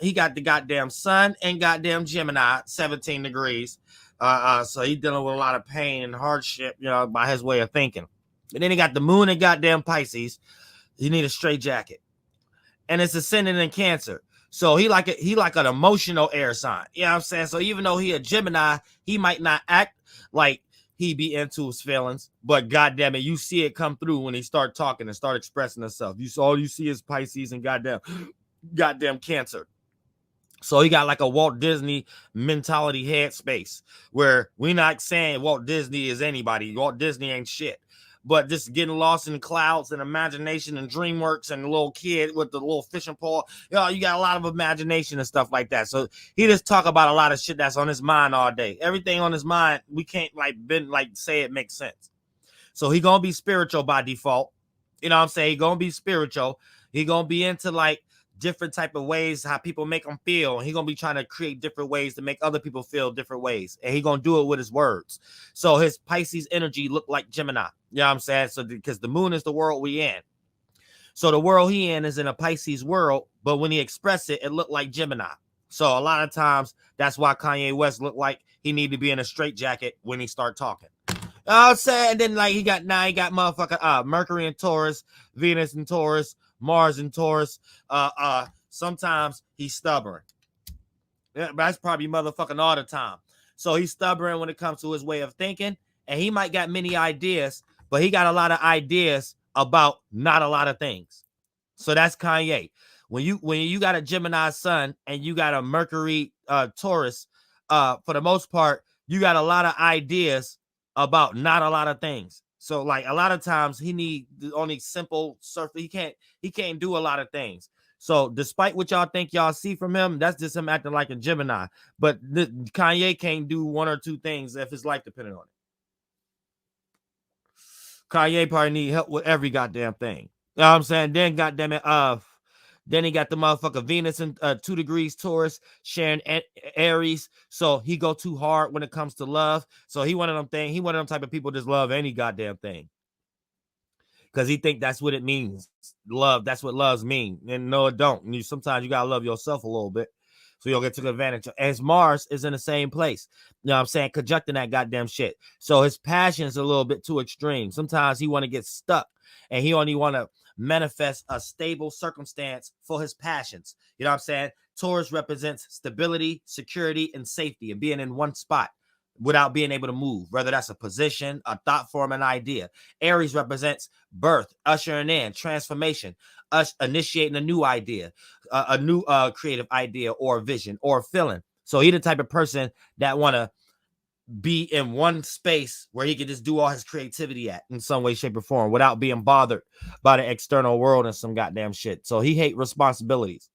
he got the goddamn sun and goddamn Gemini, 17 degrees. So he's dealing with a lot of pain and hardship, by his way of thinking. And then he got the moon and goddamn Pisces. You need a straight jacket. And it's ascending in Cancer. So he like an emotional air sign. You know what I'm saying? So even though he a Gemini, he might not act like he be into his feelings, but goddamn it, you see it come through when he start talking and start expressing himself. All you see is Pisces and goddamn Cancer. So he got like a Walt Disney mentality headspace where we're not saying Walt Disney is anybody. Walt Disney ain't shit. But just getting lost in clouds and imagination and DreamWorks and the little kid with the little fishing pole. You got a lot of imagination and stuff like that. So he just talk about a lot of shit that's on his mind all day. Everything on his mind, we can't say it makes sense. So he gonna be spiritual by default. You know what I'm saying? He gonna be spiritual. He gonna be into like different type of ways how people make him feel, and he gonna be trying to create different ways to make other people feel different ways, and he gonna do it with his words. So his Pisces energy look like Gemini. You know what I'm saying? So because the moon is the world we in, so the world he in is in a Pisces world, but when he express it, it looked like Gemini. So a lot of times that's why Kanye West looked like he need to be in a straitjacket when he start talking. You know what I'm saying? And then he got motherfucker Mercury in Taurus, Venus in Taurus, Mars in Taurus. Sometimes he's stubborn. Yeah, but that's probably motherfucking all the time. So he's stubborn when it comes to his way of thinking, and he might got many ideas, but he got a lot of ideas about not a lot of things. So that's Kanye. When you got a Gemini sun and you got a Mercury Taurus, for the most part, you got a lot of ideas about not a lot of things. So like a lot of times he need only simple surface. He can't do a lot of things. So despite what y'all think y'all see from him, that's just him acting like a Gemini. But Kanye can't do one or two things if his life depended on it. Kanye probably need help with every goddamn thing. You know what I'm saying? Then goddamn it, then he got the motherfucker Venus in 2 degrees Taurus, sharing Aries. So he go too hard when it comes to love. So he one of them type of people just love any goddamn thing. Because he think that's what it means. Love, that's what loves mean. And no, it don't. And sometimes you gotta love yourself a little bit. So you'll get took advantage of. As Mars is in the same place. You know what I'm saying? Conjuncting that goddamn shit. So his passion is a little bit too extreme. Sometimes he want to get stuck. And he only want to manifest a stable circumstance for his passions. You know what I'm saying? Taurus represents stability, security, and safety, and being in one spot without being able to move, whether that's a position, a thought form, an idea. Aries represents birth, ushering in transformation, initiating a new idea, a new creative idea or vision or feeling. So he's the type of person that want to be in one space where he can just do all his creativity at in some way, shape, or form without being bothered by the external world and some goddamn shit. So he hate responsibilities.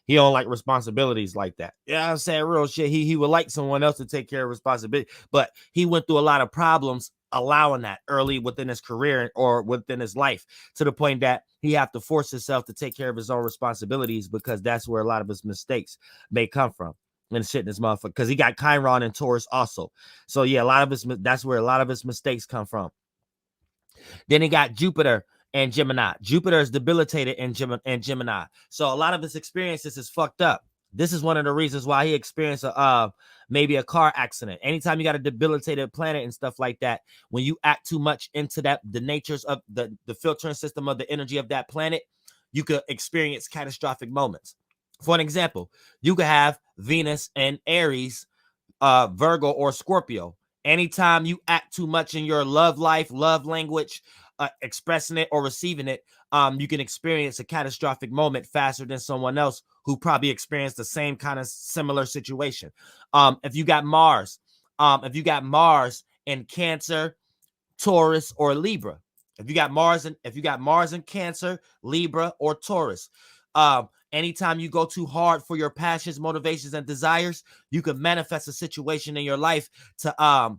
He don't like responsibilities like that. You know what I'm saying? Real shit. He would like someone else to take care of responsibility, but he went through a lot of problems allowing that early within his career or within his life, to the point that he have to force himself to take care of his own responsibilities, because that's where a lot of his mistakes may come from. And shit in this motherfucker, because he got Chiron and Taurus also. So yeah, that's where a lot of his mistakes come from. Then he got Jupiter and Gemini. Jupiter is debilitated in Gemini. So a lot of his experiences is fucked up. This is one of the reasons why he experienced maybe a car accident. Anytime you got a debilitated planet and stuff like that, when you act too much into that, the natures of the filtering system of the energy of that planet, you could experience catastrophic moments. For an example, you could have Venus and Aries, Virgo or Scorpio. Anytime you act too much in your love life, love language, expressing it or receiving it, you can experience a catastrophic moment faster than someone else who probably experienced the same kind of similar situation. If you got Mars in Cancer, Taurus, or Libra, if you got Mars in Cancer, Libra, or Taurus, anytime you go too hard for your passions, motivations, and desires, you can manifest a situation in your life to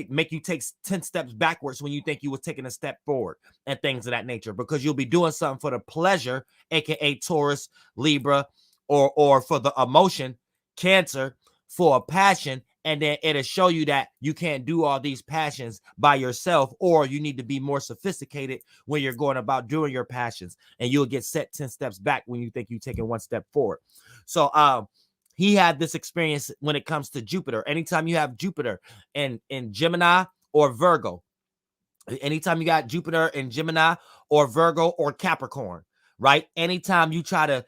make you take 10 steps backwards when you think you were taking a step forward, and things of that nature, because you'll be doing something for the pleasure, aka Taurus, Libra, or for the emotion, Cancer, for a passion, And then it'll show you that you can't do all these passions by yourself, or you need to be more sophisticated when you're going about doing your passions, and you'll get set 10 steps back when you think you're taking one step forward. So he had this experience when it comes to Jupiter. Anytime you have Jupiter in Gemini or Virgo, anytime you got Jupiter in Gemini or Virgo or Capricorn, right? Anytime you try to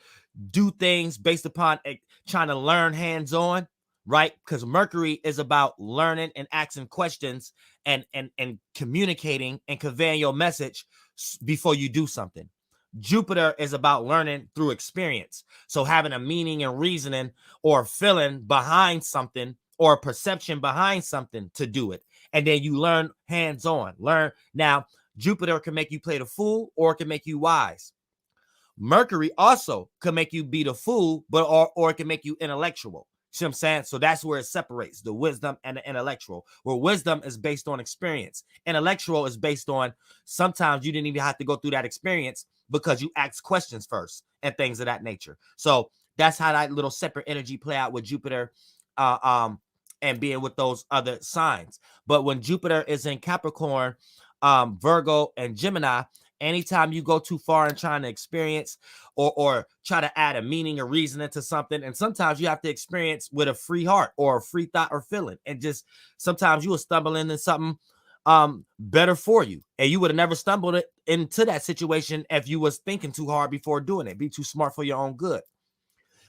do things based upon trying to learn hands-on, right? Because Mercury is about learning and asking questions and communicating and conveying your message before you do something. Jupiter is about learning through experience. So having a meaning and reasoning or feeling behind something or perception behind something to do it. And then you learn hands-on. Learn. Now, Jupiter can make you play the fool or it can make you wise. Mercury also can make you be the fool, but or it can make you intellectual. See what I'm saying? So that's where it separates the wisdom and the intellectual, where wisdom is based on experience. Intellectual is based on sometimes you didn't even have to go through that experience because you asked questions first and things of that nature. So that's how that little separate energy play out with Jupiter and being with those other signs. But when Jupiter is in Capricorn, Virgo, and Gemini, anytime you go too far in trying to experience or try to add a meaning or reasoning to something, and sometimes you have to experience with a free heart or a free thought or feeling, and just sometimes you will stumble into something better for you, and you would have never stumbled into that situation if you was thinking too hard before doing it, be too smart for your own good.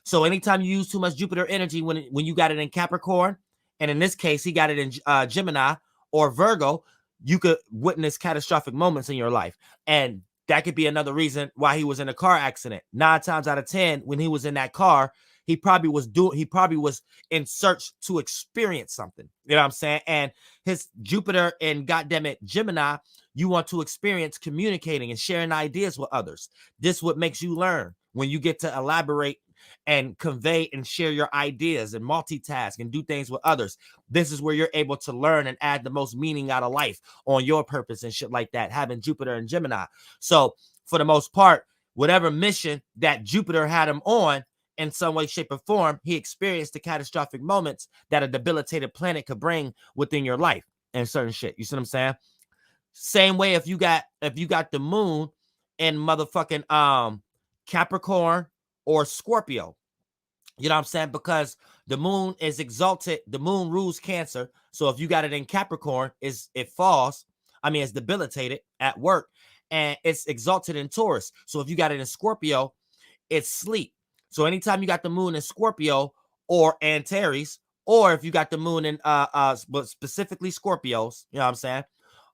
So anytime you use too much Jupiter energy when you got it in Capricorn, and in this case he got it in Gemini or Virgo, you could witness catastrophic moments in your life. And that could be another reason why he was in a car accident. 9 times out of 10, when he was in that car, he probably was in search to experience something. You know what I'm saying? And his Jupiter and goddammit Gemini, you want to experience communicating and sharing ideas with others. This is what makes you learn when you get to elaborate and convey and share your ideas and multitask and do things with others. This is where you're able to learn and add the most meaning out of life on your purpose and shit like that, having Jupiter and Gemini. So for the most part, whatever mission that Jupiter had him on, in some way, shape, or form, he experienced the catastrophic moments that a debilitated planet could bring within your life and certain shit. You see what I'm saying? Same way if you got the moon in motherfucking Capricorn or Scorpio. You know what I'm saying? Because the moon is exalted. The moon rules Cancer. So if you got it in Capricorn, it falls. I mean, it's debilitated at work, and it's exalted in Taurus. So if you got it in Scorpio, it's sleep. So anytime you got the moon in Scorpio or Antares, or if you got the moon in but specifically Scorpios, you know what I'm saying?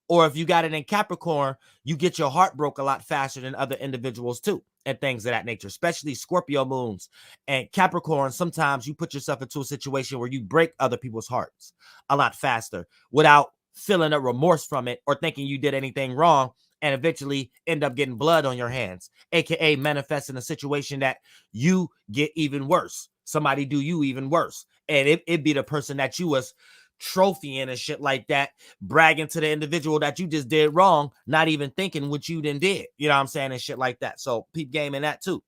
Or if you got it in Capricorn, you get your heart broke a lot faster than other individuals too, and things of that nature, especially Scorpio moons and Capricorn. Sometimes you put yourself into a situation where you break other people's hearts a lot faster without feeling a remorse from it or thinking you did anything wrong, and eventually end up getting blood on your hands, aka manifesting a situation that you get even worse. Somebody do you even worse, and it be the person that you was trophying and shit like that, bragging to the individual that you just did wrong, not even thinking what you then did. You know what I'm saying? And shit like that. So peep game in that too.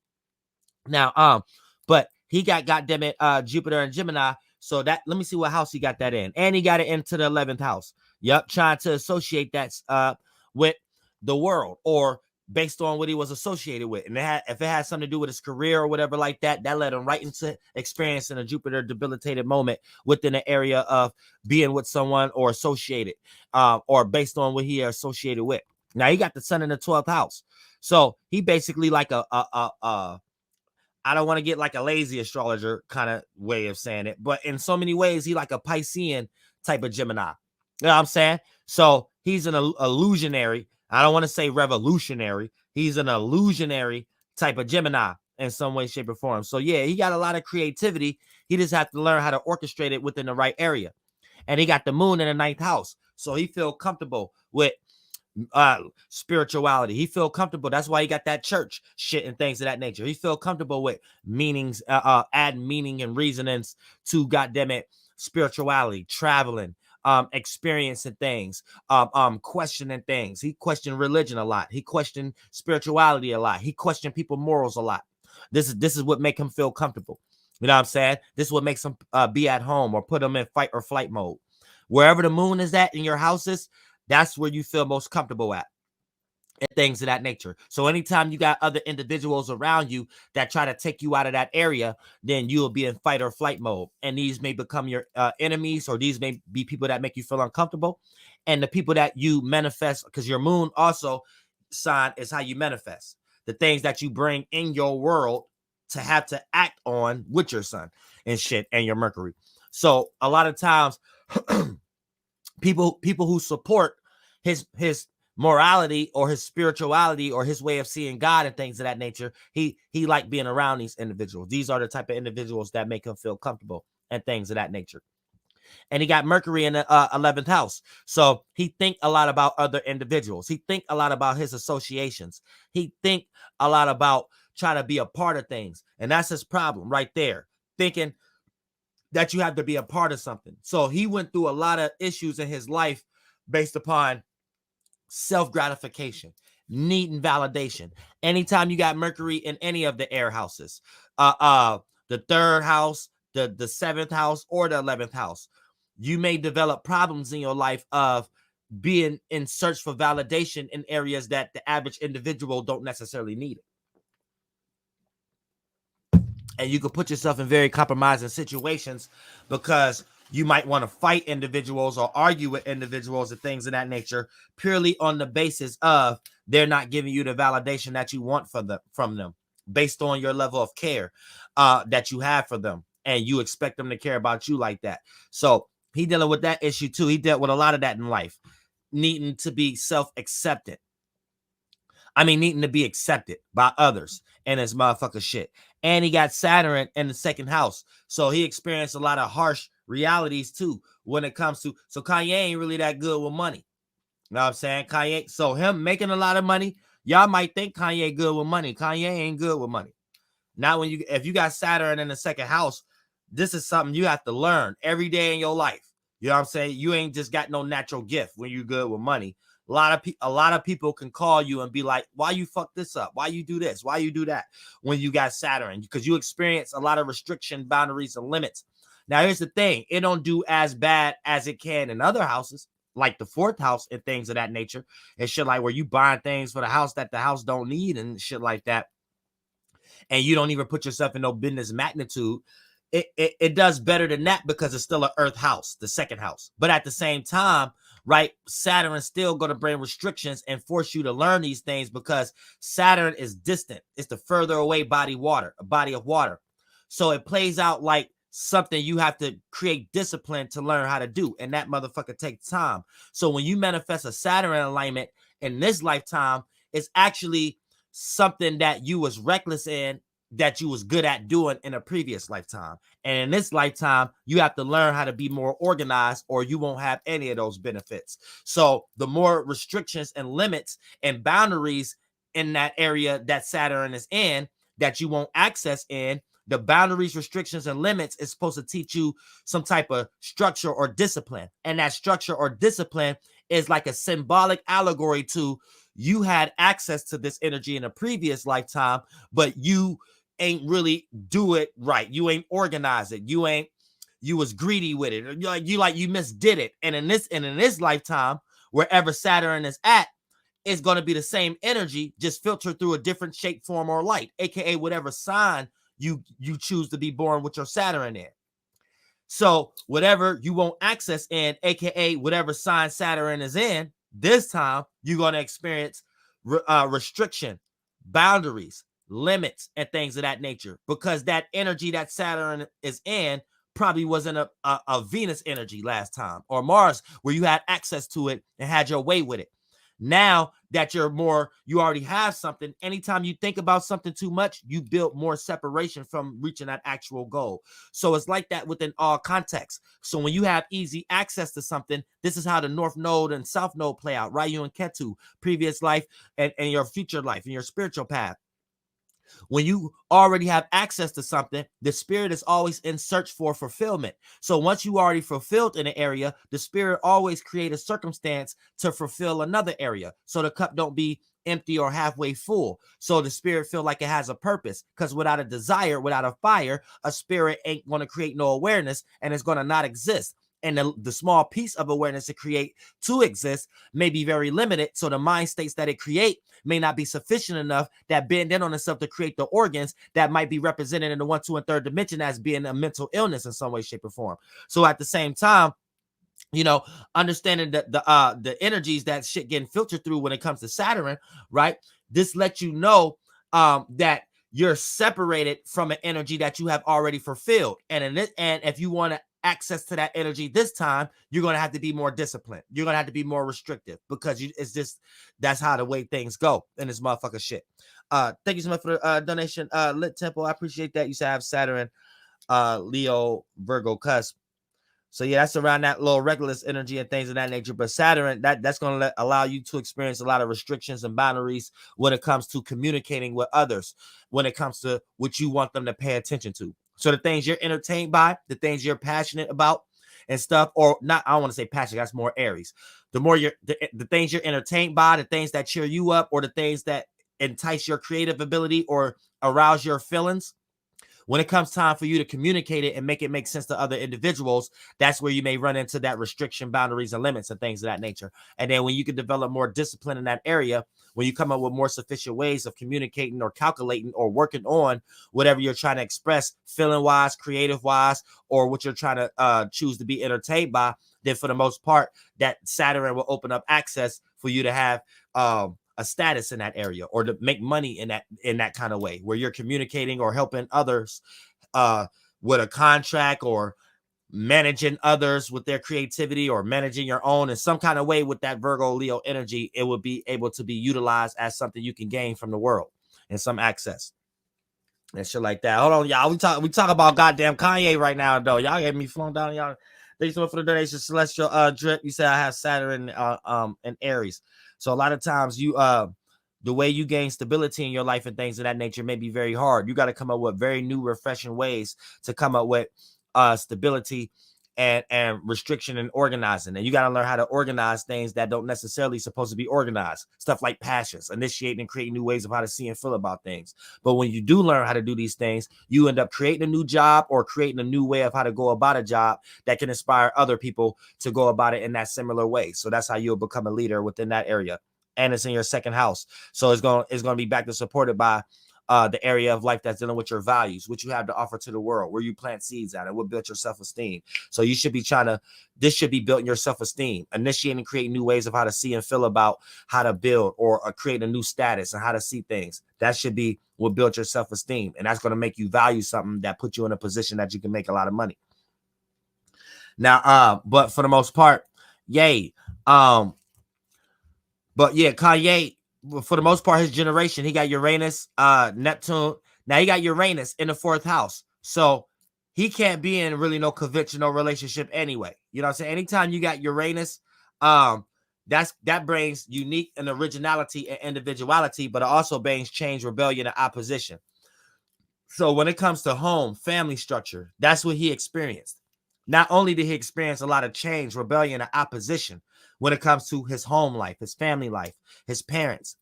Now, but he got goddammit Jupiter and Gemini. So that, let me see what house he got that in. And he got it into the 11th house. Yep, trying to associate that with the world, or based on what he was associated with. And if it had something to do with his career or whatever like that, that led him right into experiencing a Jupiter debilitated moment within the area of being with someone or associated, or based on what he associated with. Now he got the sun in the 12th house. So he basically like I don't want to get like a lazy astrologer kind of way of saying it, but in so many ways, he like a Piscean type of Gemini. You know what I'm saying? So he's an illusionary. I don't want to say revolutionary. He's an illusionary type of Gemini in some way, shape, or form. So yeah, he got a lot of creativity. He just have to learn how to orchestrate it within the right area. And he got the moon in the 9th house. So he feel comfortable with spirituality. He feel comfortable. That's why he got that church shit and things of that nature. He feel comfortable with meanings, add meaning and reasonings to goddammit spirituality, traveling, experiencing things, questioning things. He questioned religion a lot. He questioned spirituality a lot. He questioned people's morals a lot. This is what make him feel comfortable. You know what I'm saying? This is what makes them be at home or put them in fight or flight mode. Wherever the moon is at in your houses, that's where you feel most comfortable at, and things of that nature. So anytime you got other individuals around you that try to take you out of that area, then you'll be in fight or flight mode. And these may become your enemies, or these may be people that make you feel uncomfortable. And the people that you manifest, because your moon also sign is how you manifest the things that you bring in your world to have to act on with your sun and shit and your Mercury. So a lot of times people who support his morality or his spirituality or his way of seeing God and things of that nature, he like being around these individuals. These are the type of individuals that make him feel comfortable and things of that nature. And he got Mercury in the 11th house, so he think a lot about other individuals. He think a lot about his associations. He think a lot about trying to be a part of things, and that's his problem right there, thinking that you have to be a part of something. So he went through a lot of issues in his life based upon self-gratification, needing validation. Anytime you got Mercury in any of the air houses, the third house, the seventh house, or the 11th house, you may develop problems in your life of being in search for validation in areas that the average individual don't necessarily need it. And you can put yourself in very compromising situations because you might want to fight individuals or argue with individuals and things of that nature purely on the basis of they're not giving you the validation that you want from them based on your level of care that you have for them, and you expect them to care about you like that. So he dealing with that issue too. He dealt with a lot of that in life, needing to be self-accepted. Needing to be accepted by others and his motherfucker shit. And he got Saturn in the second house. So he experienced a lot of harsh realities too when it comes to, so Kanye ain't really that good with money. You know what I'm saying? Kanye, so him making a lot of money, y'all might think Kanye good with money. Kanye ain't good with money. Now, if you got Saturn in the second house, this is something you have to learn every day in your life. You know what I'm saying? You ain't just got no natural gift when you're good with money. A lot of people can call you and be like, why you fuck this up? Why you do this? Why you do that? When you got Saturn, because you experience a lot of restriction, boundaries, and limits. Now, here's the thing. It don't do as bad as it can in other houses, like the fourth house and things of that nature. And shit like where you buying things for the house that the house don't need and shit like that. And you don't even put yourself in no business magnitude. It does better than that because it's still an earth house, the second house. But at the same time, right, Saturn is still going to bring restrictions and force you to learn these things because Saturn is distant. It's the further away body of water. So it plays out like something you have to create discipline to learn how to do. And that motherfucker takes time. So when you manifest a Saturn alignment in this lifetime, it's actually something that you was reckless in, that you was good at doing in a previous lifetime. And in this lifetime, you have to learn how to be more organized or you won't have any of those benefits. So the more restrictions and limits and boundaries in that area that Saturn is in, that you won't access in, the boundaries, restrictions, and limits is supposed to teach you some type of structure or discipline. And that structure or discipline is like a symbolic allegory to you had access to this energy in a previous lifetime, but you ain't really do it right. You ain't organize it. You was greedy with it. You misdid it. And in this lifetime, wherever Saturn is at, it's going to be the same energy, just filtered through a different shape, form, or light, aka whatever sign you choose to be born with your Saturn in. So whatever you won't access in, aka whatever sign Saturn is in, this time you're going to experience restriction, boundaries, limits, and things of that nature, because that energy that Saturn is in probably wasn't a Venus energy last time, or Mars, where you had access to it and had your way with it. Now that you already have something, anytime you think about something too much, you build more separation from reaching that actual goal. So it's like that within all contexts. So when you have easy access to something, this is how the North Node and South Node play out, Ryu and Ketu, previous life and your future life and your spiritual path. When you already have access to something, the spirit is always in search for fulfillment. So once you already fulfilled in an area, the spirit always create a circumstance to fulfill another area. So the cup don't be empty or halfway full. So the spirit feel like it has a purpose, because without a desire, without a fire, a spirit ain't going to create no awareness, and it's going to not exist. And the small piece of awareness to exist may be very limited. So the mind states that it create may not be sufficient enough that bend in on itself to create the organs that might be represented in the 1, 2, and 3rd dimension as being a mental illness in some way, shape, or form. So at the same time, understanding that the energies that shit getting filtered through when it comes to Saturn, right? This lets you know that you're separated from an energy that you have already fulfilled. And if you want to access to that energy this time, you're going to have to be more disciplined. You're going to have to be more restrictive, because that's how the way things go in this motherfucker shit. Thank you so much for the donation, Lit Temple. I appreciate that. You said I have Saturn, Leo, Virgo cusp. So yeah, that's around that little reckless energy and things of that nature. But Saturn, that's going to allow you to experience a lot of restrictions and boundaries when it comes to communicating with others, when it comes to what you want them to pay attention to. So the things you're entertained by, the things you're passionate about and stuff, or not, I don't want to say passionate, that's more Aries. The more the things you're entertained by, the things that cheer you up, or the things that entice your creative ability or arouse your feelings, when it comes time for you to communicate it and make it make sense to other individuals, that's where you may run into that restriction, boundaries, and limits and things of that nature. And then when you can develop more discipline in that area, when you come up with more sufficient ways of communicating or calculating or working on whatever you're trying to express, feeling wise, creative wise, or what you're trying to choose to be entertained by, then for the most part, that Saturn will open up access for you to have a status in that area, or to make money in that kind of way, where you're communicating or helping others with a contract, or managing others with their creativity, or managing your own in some kind of way with that Virgo Leo energy. It would be able to be utilized as something you can gain from the world and some access and shit like that. Hold on, y'all. We talk about goddamn Kanye right now, though. Y'all get me flown down, y'all. Thanks so much for the donation. Celestial Drip, you said I have Saturn and Aries. So a lot of times the way you gain stability in your life and things of that nature may be very hard. You got to come up with very new, refreshing ways to come up with stability and restriction and organizing. And you got to learn how to organize things that don't necessarily supposed to be organized. Stuff like passions, initiating and creating new ways of how to see and feel about things. But when you do learn how to do these things, you end up creating a new job or creating a new way of how to go about a job that can inspire other people to go about it in that similar way. So that's how you'll become a leader within that area. And it's in your second house. So it's going to be backed and supported by the area of life that's dealing with your values, what you have to offer to the world, where you plant seeds at, and what built your self-esteem. So you should be this should be building your self-esteem, initiating and creating new ways of how to see and feel about how to build or create a new status and how to see things. That should be what built your self-esteem. And that's going to make you value something that puts you in a position that you can make a lot of money. Now, but for the most part, yay. But yeah, Kanye, for the most part, his generation, he got Uranus, Neptune. Now he got Uranus in the 4th house. So he can't be in really no conventional relationship anyway. You know what I'm saying? Anytime you got Uranus, that brings unique and originality and individuality, but it also brings change, rebellion, and opposition. So when it comes to home, family structure, that's what he experienced. Not only did he experience a lot of change, rebellion, and opposition when it comes to his home life, his family life, his parents,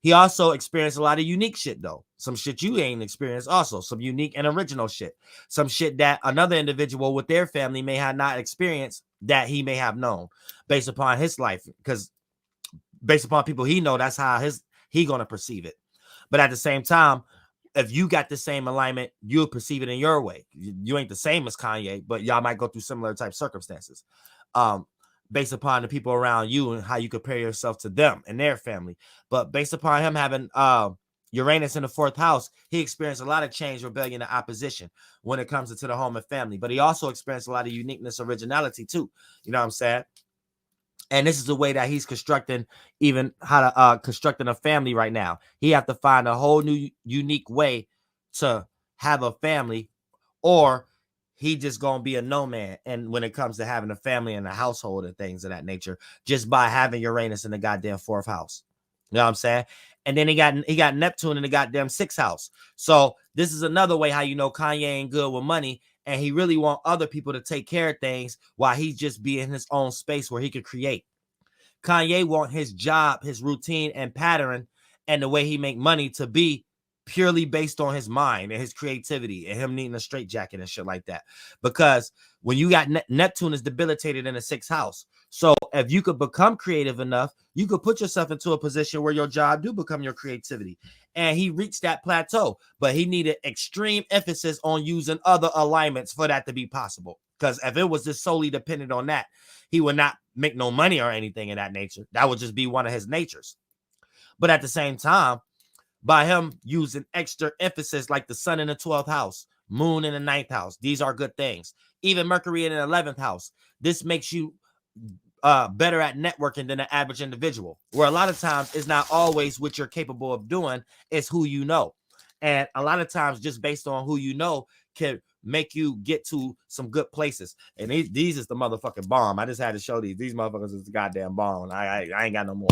he also experienced a lot of unique shit, though. Some shit you ain't experienced also. Some unique and original shit. Some shit that another individual with their family may have not experienced that he may have known based upon his life. Because based upon people he know, that's how he going to perceive it. But at the same time, if you got the same alignment, you'll perceive it in your way. You ain't the same as Kanye, but y'all might go through similar type circumstances. Based upon the people around you and how you compare yourself to them and their family. But based upon him having Uranus in the 4th house, he experienced a lot of change, rebellion, and opposition when it comes to the home and family. But he also experienced a lot of uniqueness, originality too. You know what I'm saying? And this is the way that he's constructing even how to constructing a family right now. He have to find a whole new unique way to have a family, or he just gonna be a nomad. And when it comes to having a family and a household and things of that nature, just by having Uranus in the goddamn 4th house. You know what I'm saying? And then he got Neptune in the goddamn 6th house. So this is another way how you know Kanye ain't good with money, and he really want other people to take care of things while he just be in his own space where he could create. Kanye want his job, his routine and pattern and the way he make money to be purely based on his mind and his creativity and him needing a straitjacket and shit like that. Because when you got Neptune is debilitated in the 6th house. So if you could become creative enough, you could put yourself into a position where your job do become your creativity. And he reached that plateau, but he needed extreme emphasis on using other alignments for that to be possible. Because if it was just solely dependent on that, he would not make no money or anything in that nature. That would just be one of his natures. But at the same time, by him using extra emphasis like the sun in the 12th house, moon in the 9th house, these are good things. Even Mercury in the 11th house, this makes you better at networking than an average individual, where a lot of times it's not always what you're capable of doing, it's who you know. And a lot of times just based on who you know can make you get to some good places. And these is the motherfucking bomb. I just had to show these motherfuckers is the goddamn bomb. I ain't got no more.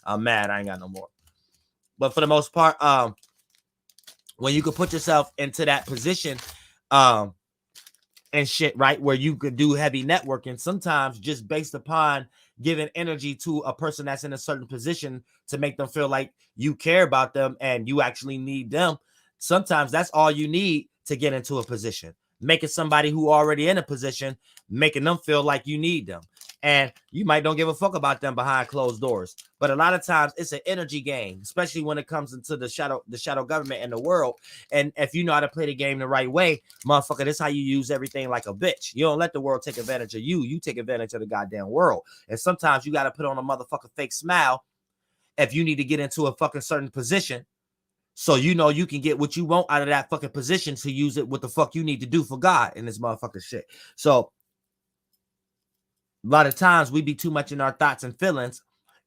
I'm mad I ain't got no more. But for the most part, when you could put yourself into that position and shit, right, where you could do heavy networking, sometimes just based upon giving energy to a person that's in a certain position to make them feel like you care about them and you actually need them. Sometimes that's all you need to get into a position. Making somebody who already in a position, making them feel like you need them. And you might don't give a fuck about them behind closed doors. But a lot of times it's an energy game, especially when it comes into the shadow government in the world. And if you know how to play the game the right way, motherfucker, this is how you use everything like a bitch. You don't let the world take advantage of you. You take advantage of the goddamn world. And sometimes you got to put on a motherfucking fake smile if you need to get into a fucking certain position. So you know you can get what you want out of that fucking position to use it what the fuck you need to do for God in this motherfucking shit. So a lot of times we be too much in our thoughts and feelings.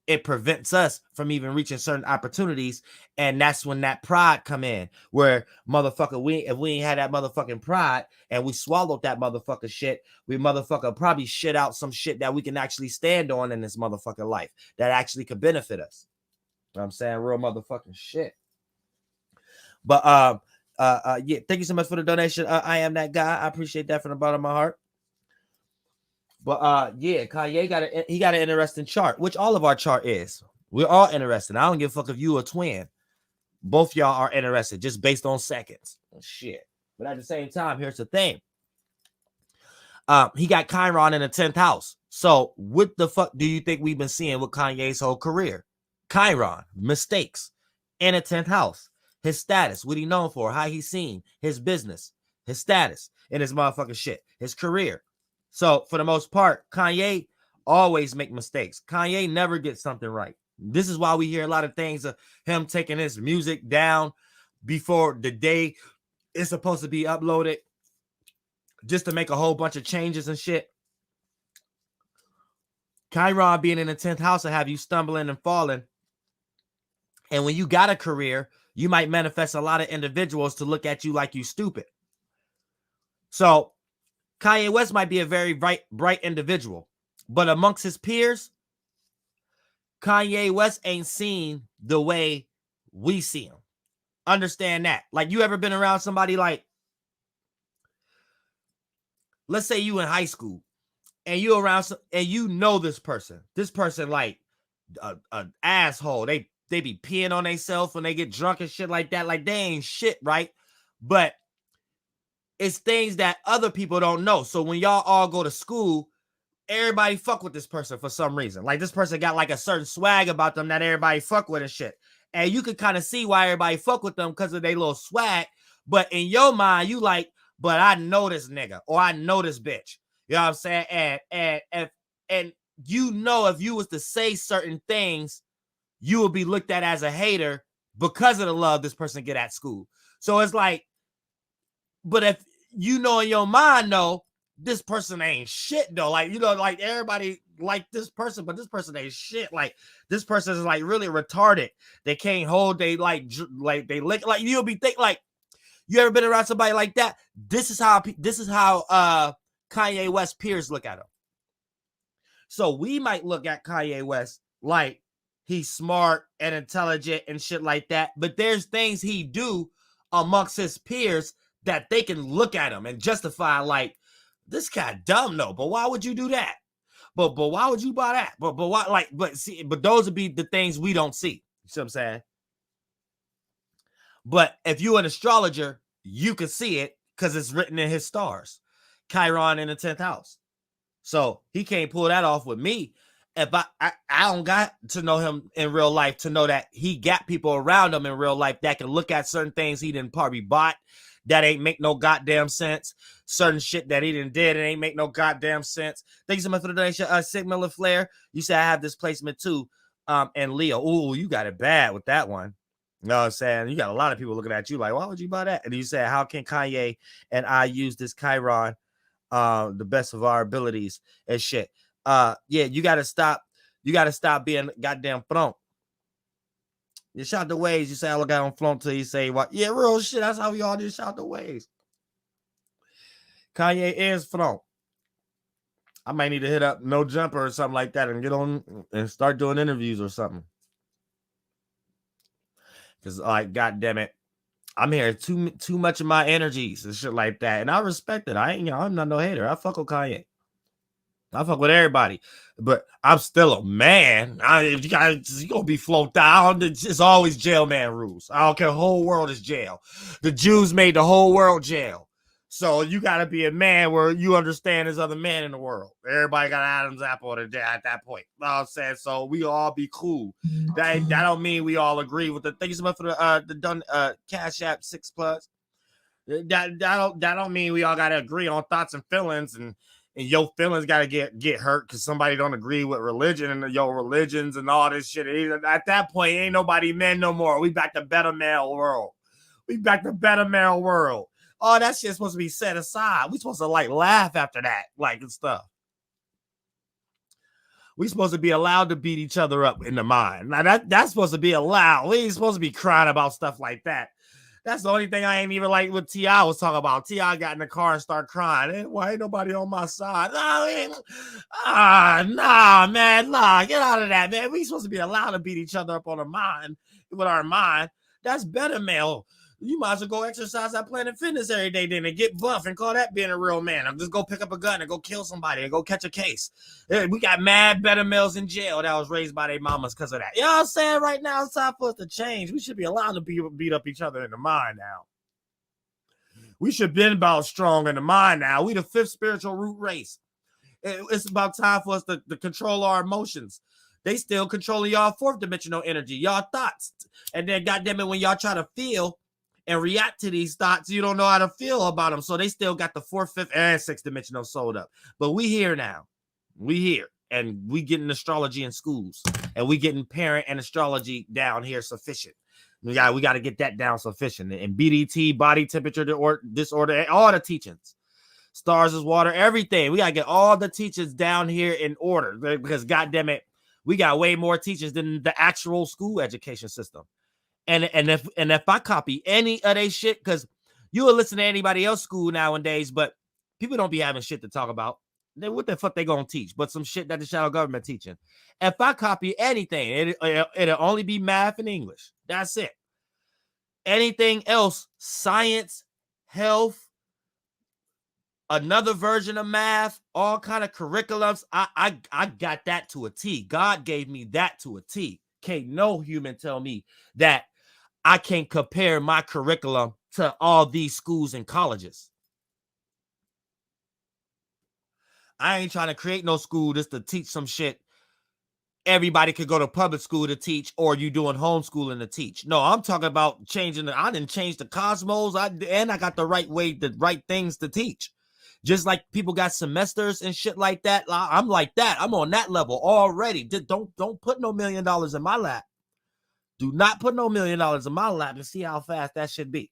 It prevents us from even reaching certain opportunities. And that's when that pride come in, where motherfucker, if we ain't had that motherfucking pride and we swallowed that motherfucker shit, we motherfucker probably shit out some shit that we can actually stand on in this motherfucking life that actually could benefit us. You know what I'm saying? Real motherfucking shit. But yeah, thank you so much for the donation. I am that guy. I appreciate that from the bottom of my heart. But yeah, Kanye got an interesting chart, which all of our chart is. We're all interested. I don't give a fuck if you a twin. Both y'all are interested just based on seconds. Shit. But at the same time, here's the thing. He got Chiron in the 10th house. So what the fuck do you think we've been seeing with Kanye's whole career? Chiron, mistakes in the 10th house. His status, what he known for, how he's seen, his business, his status, and his motherfucking shit, his career. So for the most part, Kanye always make mistakes. Kanye never gets something right. This is why we hear a lot of things of him taking his music down before the day it's supposed to be uploaded just to make a whole bunch of changes and shit. Chiron being in the 10th house will have you stumbling and falling. And when you got a career, you might manifest a lot of individuals to look at you like you stupid. So Kanye West might be a very bright individual, but amongst his peers, Kanye West ain't seen the way we see him. Understand that. Like, you ever been around somebody like, let's say you in high school and you around and you know this person like an asshole. They be peeing on themselves when they get drunk and shit like that. Like, they ain't shit, right? But it's things that other people don't know. So when y'all all go to school, everybody fuck with this person for some reason. Like, this person got like a certain swag about them that everybody fuck with and shit. And you can kind of see why everybody fuck with them because of their little swag. But in your mind, you like, but I know this nigga or I know this bitch. You know what I'm saying? And you know, if you was to say certain things, you will be looked at as a hater because of the love this person get at school. So it's like, but if you know in your mind, no, this person ain't shit though. Like, you know, like everybody like this person, but this person ain't shit. Like, this person is like really retarded. They can't hold. They like they lick. Like, you'll be think like, you ever been around somebody like that? This is how Kanye West peers look at him. So we might look at Kanye West like he's smart and intelligent and shit like that. But there's things he do amongst his peers that they can look at him and justify, like, this guy dumb though, but why would you do that? But why would you buy that? But why, like, but those would be the things we don't see. You see what I'm saying? But if you're an astrologer, you can see it because it's written in his stars. Chiron in the 10th house. So he can't pull that off with me. If I don't got to know him in real life to know that he got people around him in real life that can look at certain things he didn't probably bought that ain't make no goddamn sense. Certain shit that he didn't did it ain't make no goddamn sense. Thank you so much for the donation. Sigma LaFlair, you said I have this placement too. And Leo, ooh, you got it bad with that one. You know what I'm saying? You got a lot of people looking at you like, why would you buy that? And you said, how can Kanye and I use this Chiron the best of our abilities and shit? Yeah, you gotta stop being goddamn flunk. You shout the ways. You say I look out on flunk till you say what? Yeah, real shit. That's how we all just shout the ways. Kanye is flunk. I might need to hit up No Jumper or something like that and get on and start doing interviews or something. Cause like, goddamn it, I'm here too much of my energies and shit like that, and I respect it. I'm not no hater. I fuck with Kanye. I fuck with everybody, but I'm still a man. If you guys, you gonna be float down. It's always jail man rules. I don't care. The whole world is jail. The Jews made the whole world jail. So you gotta be a man where you understand there's other men in the world. Everybody got Adam's apple at that point. You know what I'm saying? So we all be cool. That don't mean we all agree with the things about for the Cash App 6+. That don't mean we all gotta agree on thoughts and feelings and your feelings got to get hurt because somebody don't agree with religion and your religions and all this shit. At that point, ain't nobody men no more. We back to better male world. All that shit's supposed to be set aside. We supposed to like laugh after that, like and stuff. We supposed to be allowed to beat each other up in the mind. Now that's supposed to be allowed. We ain't supposed to be crying about stuff like that. That's the only thing I ain't even like what T.I. was talking about. T.I. got in the car and started crying. Why ain't nobody on my side? Nah, man. Get out of that, man. We supposed to be allowed to beat each other up on with our mind. That's better, male. You might as well go exercise at Planet Fitness every day then and get buff and call that being a real man. Or just go pick up a gun and go kill somebody and go catch a case. We got mad better males in jail that was raised by their mamas because of that. You know what I'm saying? Right now, it's time for us to change. We should be allowed to beat up each other in the mind now. We should be about strong in the mind now. We the 5th spiritual root race. It's about time for us to control our emotions. They still controlling y'all 4th dimensional energy, y'all thoughts. And then, goddamn it, when y'all try to feel and react to these thoughts, you don't know how to feel about them. So they still got the 4th, 5th, and 6th dimensional sold up. But we here now. We here. And we getting astrology in schools. And we getting parent and astrology down here sufficient. We got to get that down sufficient. And BDT, body temperature disorder, all the teachings. Stars is water, everything. We got to get all the teachings down here in order. Because, goddamn it, we got way more teachers than the actual school education system. And if I copy any of they shit, because you will listen to anybody else school nowadays, but people don't be having shit to talk about. What the fuck they gonna teach? But some shit that the shadow government teaching. If I copy anything, it'll only be math and English. That's it. Anything else, science, health, another version of math, all kind of curriculums, I got that to a T. God gave me that to a T. Can't no human tell me that I can't compare my curriculum to all these schools and colleges. I ain't trying to create no school just to teach some shit. Everybody could go to public school to teach, or you doing homeschooling to teach. No, I'm talking about changing. I didn't change the cosmos. I got the right things to teach. Just like people got semesters and shit like that. I'm like that. I'm on that level already. Don't put no $1 million in my lap. Do not put no $1 million in my lap and see how fast that should be.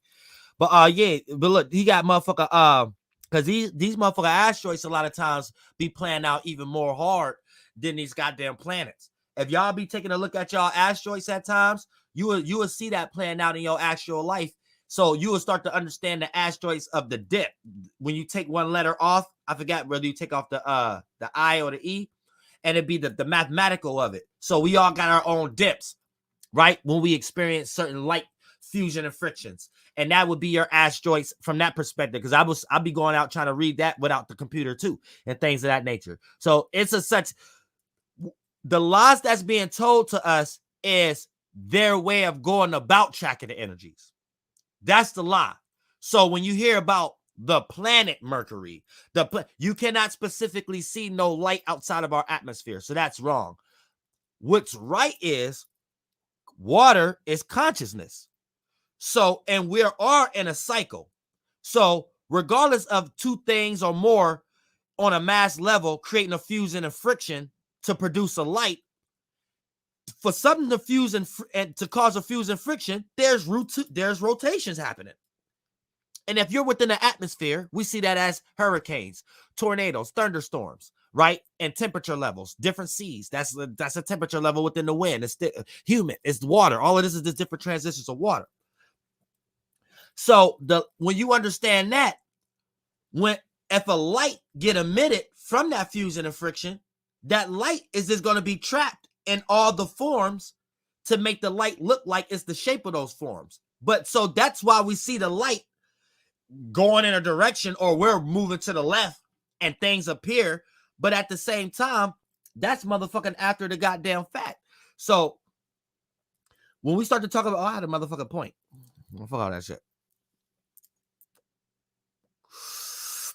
But yeah, but look, he got motherfucker because these motherfucker asteroids a lot of times be playing out even more hard than these goddamn planets. If y'all be taking a look at y'all asteroids at times, you will see that playing out in your actual life. So you will start to understand the asteroids of the dip. When you take one letter off, I forgot whether you take off the I or the E, and it'd be the mathematical of it. So we all got our own dips, right? When we experience certain light fusion and frictions. And that would be your asteroids from that perspective. Because I'll be going out trying to read that without the computer too, and things of that nature. So it's the laws that's being told to us is their way of going about tracking the energies. That's the lie. So when you hear about the planet Mercury, you cannot specifically see no light outside of our atmosphere. So that's wrong. What's right is water is consciousness. So, and we are in a cycle. So regardless of two things or more on a mass level creating a fusion and friction to produce a light, for something to fuse and to cause a fusion friction, there's rotations happening. And if you're within the atmosphere, we see that as hurricanes, tornadoes, thunderstorms, right? And temperature levels, different seas. That's a temperature level within the wind. It's humid. It's water. All of this is the different transitions of water. So when you understand that, if a light get emitted from that fusion and friction, that light is just going to be trapped in all the forms to make the light look like it's the shape of those forms. But so that's why we see the light going in a direction, or we're moving to the left and things appear. But at the same time, that's motherfucking after the goddamn fact. So when we start to talk about, I had a motherfucking point. Fuck all that shit.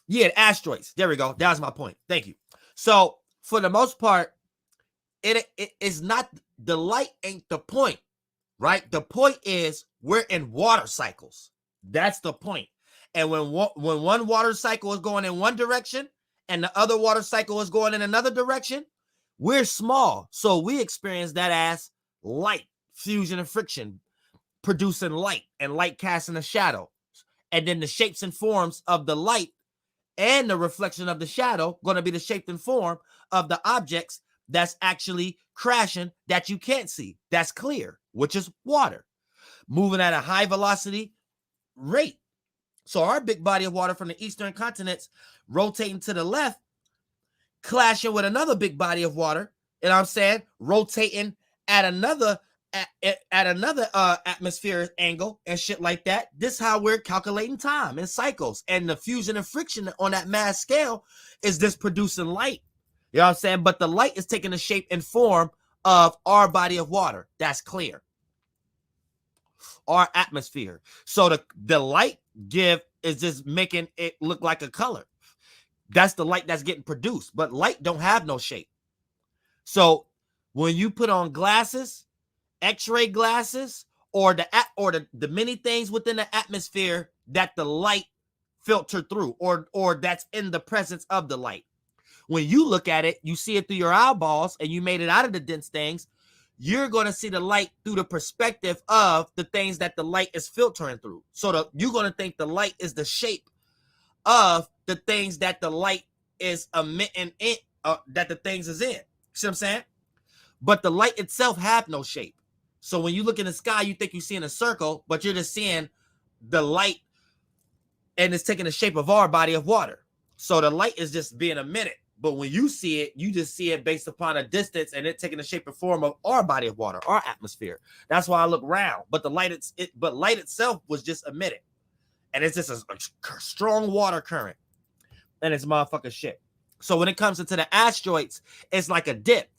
Yeah, asteroids. There we go. That was my point. Thank you. So for the most part, it is not, the light ain't the point, right? The point is we're in water cycles. That's the point. And when one water cycle is going in one direction and the other water cycle is going in another direction, we're small. So we experience that as light, fusion and friction, producing light, and light casting a shadow. And then the shapes and forms of the light and the reflection of the shadow going to be the shape and form of the objects that's actually crashing that you can't see. That's clear, which is water, moving at a high velocity rate. So our big body of water from the eastern continents rotating to the left, clashing with another big body of water, you know what I'm saying, rotating at another atmosphere angle and shit like that. This is how we're calculating time and cycles. And the fusion and friction on that mass scale is this producing light. You know what I'm saying? But the light is taking the shape and form of our body of water. That's clear. Our atmosphere. So the light is just making it look like a color. That's the light that's getting produced. But light don't have no shape. So when you put on glasses, X-ray glasses, or the many things within the atmosphere that the light filtered through, or that's in the presence of the light. When you look at it, you see it through your eyeballs, and you made it out of the dense things. You're going to see the light through the perspective of the things that the light is filtering through. So you're going to think the light is the shape of the things that the light is emitting in, that the things is in. See what I'm saying? But the light itself have no shape. So when you look in the sky, you think you're seeing a circle, but you're just seeing the light, and it's taking the shape of our body of water. So the light is just being emitted. But when you see it, you just see it based upon a distance, and it taking the shape and form of our body of water, our atmosphere. That's why I look round. But light itself was just emitted, and it's just a strong water current, and it's motherfucking shit. So when it comes into the asteroids, it's like a dip,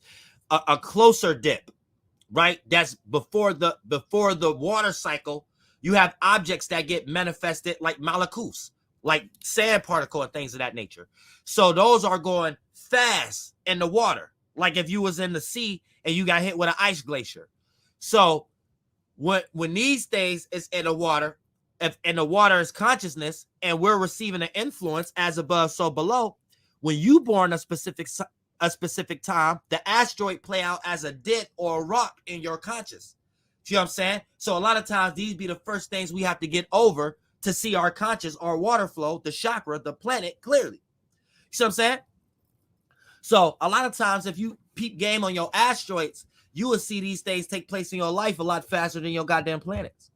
a closer dip, right? That's before the water cycle. You have objects that get manifested like molecules, like sand particle and things of that nature. So those are going fast in the water, like if you was in the sea and you got hit with an ice glacier. So when these things is in the water, and the water is consciousness, and we're receiving an influence as above, so below. When you born a specific time, the asteroid play out as a dip or a rock in your conscious. See what I'm saying? So a lot of times these be the first things we have to get over to see our conscious, our water flow, the chakra, the planet clearly. See what I'm saying? So a lot of times if you peep game on your asteroids, you will see these things take place in your life a lot faster than your goddamn planets.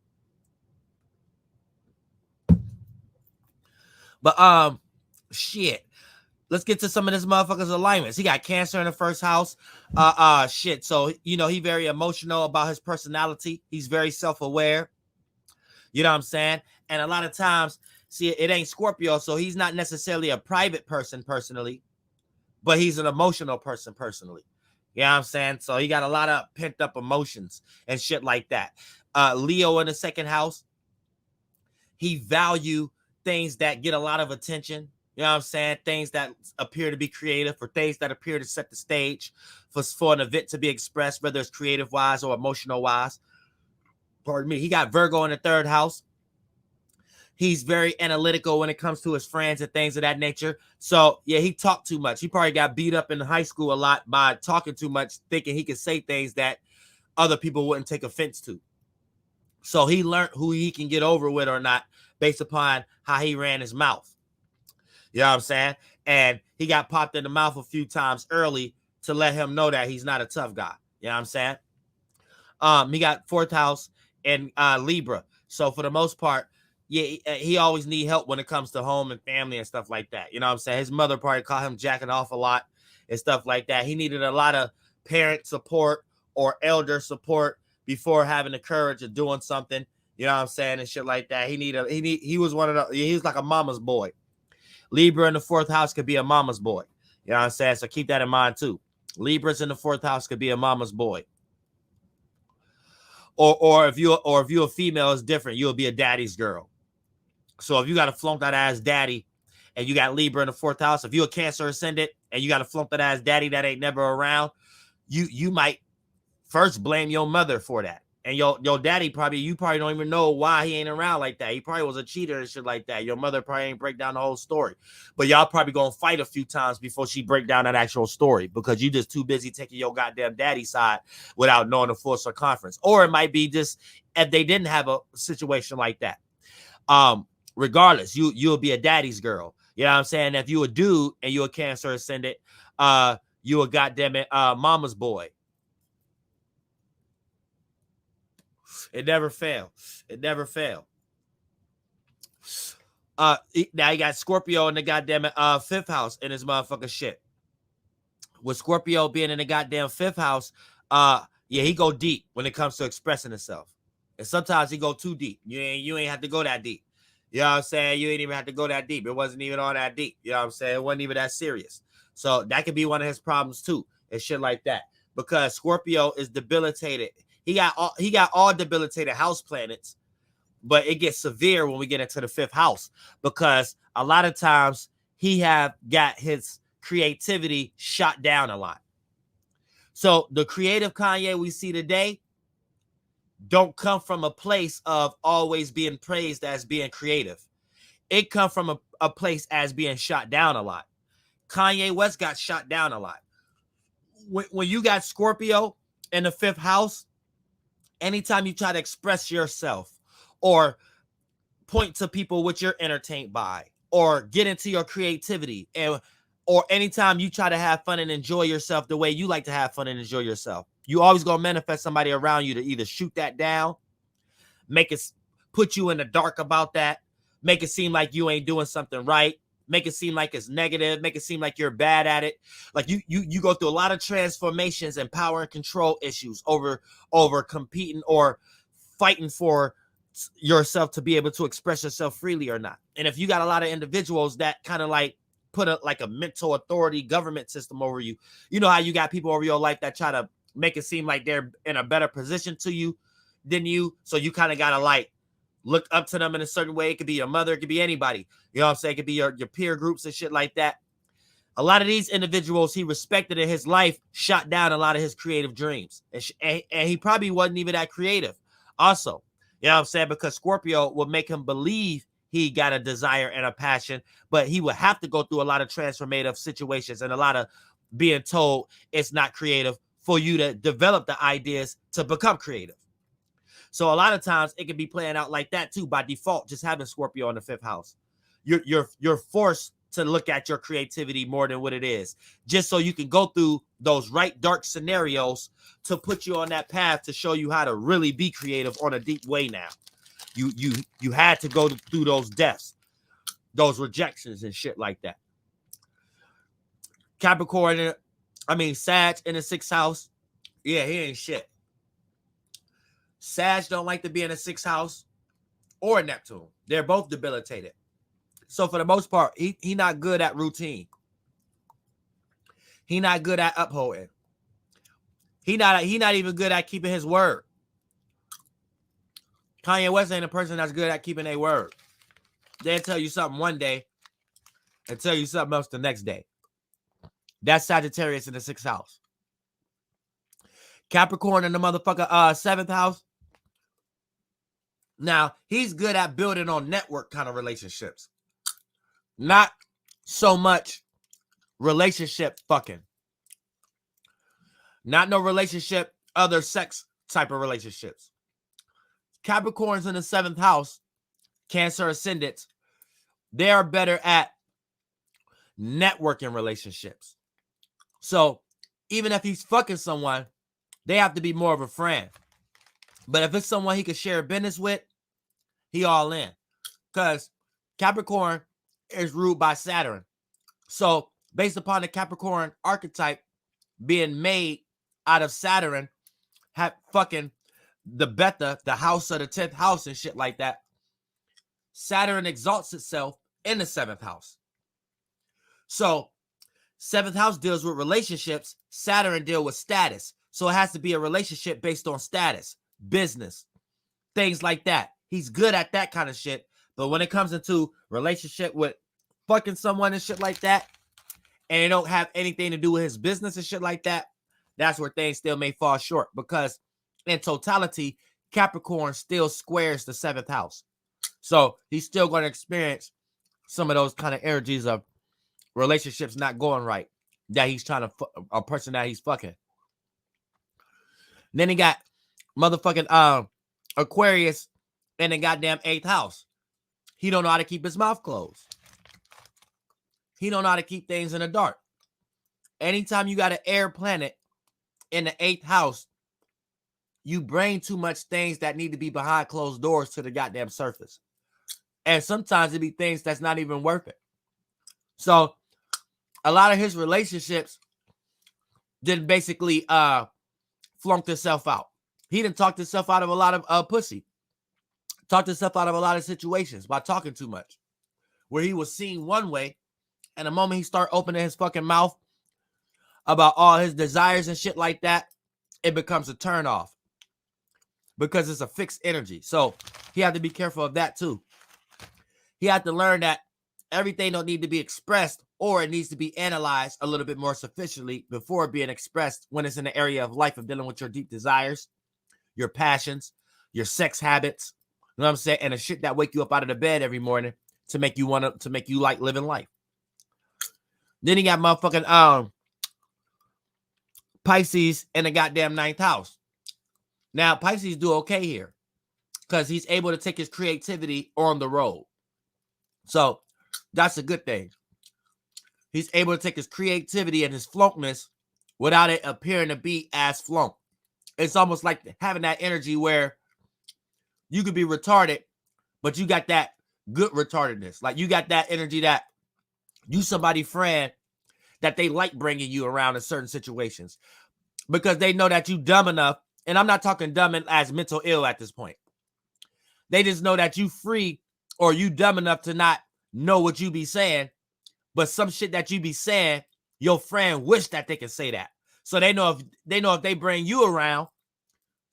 But shit. Let's get to some of this motherfucker's alignments. He got Cancer in the first house. Shit. So, he very emotional about his personality. He's very self-aware. You know what I'm saying? And a lot of times, see, it ain't Scorpio, so he's not necessarily a private person personally, but he's an emotional person personally. You know what I'm saying? So he got a lot of pent-up emotions and shit like that. Leo in the second house. He value things that get a lot of attention. You know what I'm saying? Things that appear to be creative, or things that appear to set the stage for an event to be expressed, whether it's creative wise or emotional wise. Pardon me. He got Virgo in the 3rd house. He's very analytical when it comes to his friends and things of that nature. So, yeah, he talked too much. He probably got beat up in high school a lot by talking too much, thinking he could say things that other people wouldn't take offense to. So he learned who he can get over with or not based upon how he ran his mouth. You know what I'm saying? And he got popped in the mouth a few times early to let him know that he's not a tough guy. You know what I'm saying? He got 4th house in Libra. So for the most part, yeah, he always need help when it comes to home and family and stuff like that. You know what I'm saying? His mother probably caught him jacking off a lot and stuff like that. He needed a lot of parent support or elder support before having the courage of doing something. You know what I'm saying? And shit like that. He was one of the, he was like a mama's boy. Libra in the 4th house could be a mama's boy. You know what I'm saying? So keep that in mind too. Libras in the 4th house could be a mama's boy. Or if you're a female, it's different. You'll be a daddy's girl. So if you got a flunk that ass daddy and you got Libra in the 4th house, if you're a Cancer ascendant and you got a flunk that ass daddy that ain't never around, you might first blame your mother for that. And your daddy you probably don't even know why he ain't around like that. He probably was a cheater and shit like that. Your mother probably ain't break down the whole story. But y'all probably gonna fight a few times before she break down that actual story, because you just too busy taking your goddamn daddy side without knowing the full circumference. Or it might be just if they didn't have a situation like that. Regardless, you'll be a daddy's girl. You know what I'm saying? If you a dude and you a Cancer ascendant, you a goddamn it, mama's boy. It never failed. It never failed. Now you got Scorpio in the goddamn 5th house in his motherfucking shit. With Scorpio being in the goddamn 5th house, yeah, he go deep when it comes to expressing himself. And sometimes he go too deep. You ain't have to go that deep. You know what I'm saying? You ain't even have to go that deep. It wasn't even all that deep. You know what I'm saying? It wasn't even that serious. So that could be one of his problems too, and shit like that. Because Scorpio is debilitated. He got all debilitated house planets, but it gets severe when we get into the 5th house, because a lot of times he have got his creativity shot down a lot. So the creative Kanye we see today don't come from a place of always being praised as being creative. It come from a place as being shot down a lot. Kanye West got shot down a lot. When you got Scorpio in the 5th house, anytime you try to express yourself or point to people what you're entertained by or get into your creativity, or anytime you try to have fun and enjoy yourself the way you like to have fun and enjoy yourself, you always gonna manifest somebody around you to either shoot that down, make it put you in the dark about that, make it seem like you ain't doing something right, make it seem like it's negative, make it seem like you're bad at it. Like you go through a lot of transformations and power and control issues over competing or fighting for yourself to be able to express yourself freely or not. And if you got a lot of individuals that kind of like put a mental authority government system over you, you know how you got people over your life that try to make it seem like they're in a better position to you than you. So you kind of got to like look up to them in a certain way. It could be your mother. It could be anybody. You know what I'm saying? It could be your peer groups and shit like that. A lot of these individuals he respected in his life shot down a lot of his creative dreams. And he probably wasn't even that creative. Also, you know what I'm saying? Because Scorpio will make him believe he got a desire and a passion, but he would have to go through a lot of transformative situations and a lot of being told it's not creative for you to develop the ideas to become creative. So a lot of times it can be playing out like that too by default, just having Scorpio in the 5th house. You're forced to look at your creativity more than what it is, just so you can go through those right dark scenarios to put you on that path to show you how to really be creative on a deep way. Now you had to go through those deaths, those rejections and shit like that. Capricorn, Sag in the 6th house. Yeah, he ain't shit. Sag don't like to be in the 6th house or Neptune. They're both debilitated. So for the most part, he not good at routine. He not good at upholding. He not even good at keeping his word. Kanye West ain't a person that's good at keeping a word. they'll tell you something one day and tell you something else the next day. That's Sagittarius in the 6th house. Capricorn in the motherfucker 7th house. Now, he's good at building on network kind of relationships. Not so much relationship fucking. Not no relationship, other sex type of relationships. Capricorns in the 7th house, Cancer ascendants, they are better at networking relationships. So even if he's fucking someone, they have to be more of a friend. But if it's someone he could share business with, he all in. Because Capricorn is ruled by Saturn. So based upon the Capricorn archetype being made out of Saturn, have fucking the Beta, the house of the 10th house and shit like that, Saturn exalts itself in the 7th house. So 7th house deals with relationships. Saturn deals with status. So it has to be a relationship based on status, business, things like that. He's good at that kind of shit. But when it comes into relationship with fucking someone and shit like that, and it don't have anything to do with his business and shit like that, that's where things still may fall short. Because in totality, Capricorn still squares the 7th house. So he's still going to experience some of those kind of energies of relationships not going right, that he's trying to a person that he's fucking. Then he got motherfucking Aquarius in the goddamn 8th house. He don't know how to keep his mouth closed. He don't know how to keep things in the dark. Anytime you got an air planet in the 8th house, you bring too much things that need to be behind closed doors to the goddamn surface. And sometimes it be things that's not even worth it. So a lot of his relationships didn't basically flunk himself out. He didn't talk himself out of a lot of pussy. Talked himself out of a lot of situations by talking too much. Where he was seen one way, and the moment he start opening his fucking mouth about all his desires and shit like that, it becomes a turn off. Because it's a fixed energy. So he had to be careful of that too. He had to learn that everything don't need to be expressed, or it needs to be analyzed a little bit more sufficiently before being expressed when it's in the area of life of dealing with your deep desires, your passions, your sex habits, you know what I'm saying? And the shit that wake you up out of the bed every morning to make you like living life. Then he got motherfucking Pisces in the goddamn 9th house. Now, Pisces do okay here because he's able to take his creativity on the road. So that's a good thing. He's able to take his creativity and his flunkness without it appearing to be as flunk. It's almost like having that energy where you could be retarded, but you got that good retardedness. Like you got that energy that you somebody friend that they like bringing you around in certain situations because they know that you dumb enough. And I'm not talking dumb as mental ill at this point. They just know that you free or you dumb enough to not know what you be saying. But some shit that you be saying, your friend wish that they could say that. So they know if they bring you around,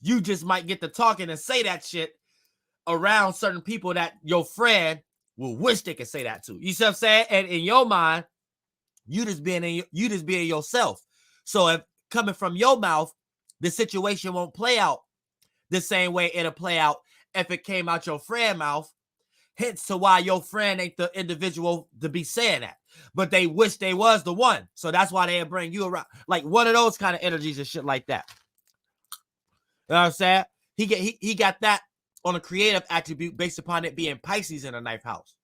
you just might get to talking and say that shit around certain people that your friend will wish they could say that to. You see what I'm saying? And in your mind, you just being yourself. So if coming from your mouth, the situation won't play out the same way it'll play out if it came out your friend's mouth. Hence to why your friend ain't the individual to be saying that. But they wish they was the one. So that's why they'll bring you around. Like one of those kind of energies and shit like that. You know what I'm saying? He got that on a creative attribute based upon it being Pisces in the 9th house.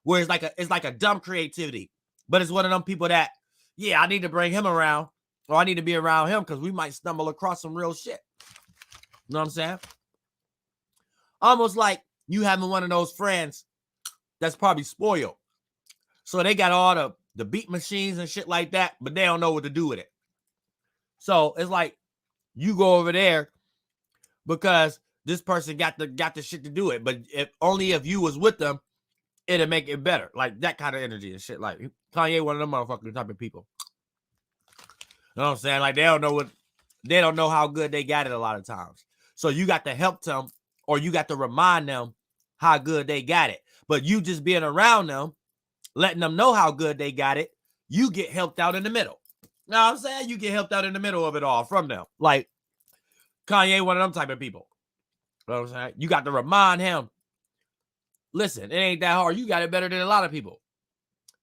Where it's like a dumb creativity. But it's one of them people that, yeah, I need to bring him around. Or I need to be around him because we might stumble across some real shit. You know what I'm saying? Almost like you having one of those friends that's probably spoiled. So they got all the beat machines and shit like that, but they don't know what to do with it. So it's like you go over there because this person got the shit to do it. But if you was with them, it'll make it better. Like that kind of energy and shit. Like Kanye, one of them motherfucking type of people. You know what I'm saying? Like they don't know how good they got it a lot of times. So you got to help them or you got to remind them how good they got it. But you just being around them, letting them know how good they got it, you get helped out in the middle. You know what I'm saying? You get helped out in the middle of it all from them. Like Kanye, one of them type of people. You know what I'm saying? You got to remind him, listen, it ain't that hard. You got it better than a lot of people.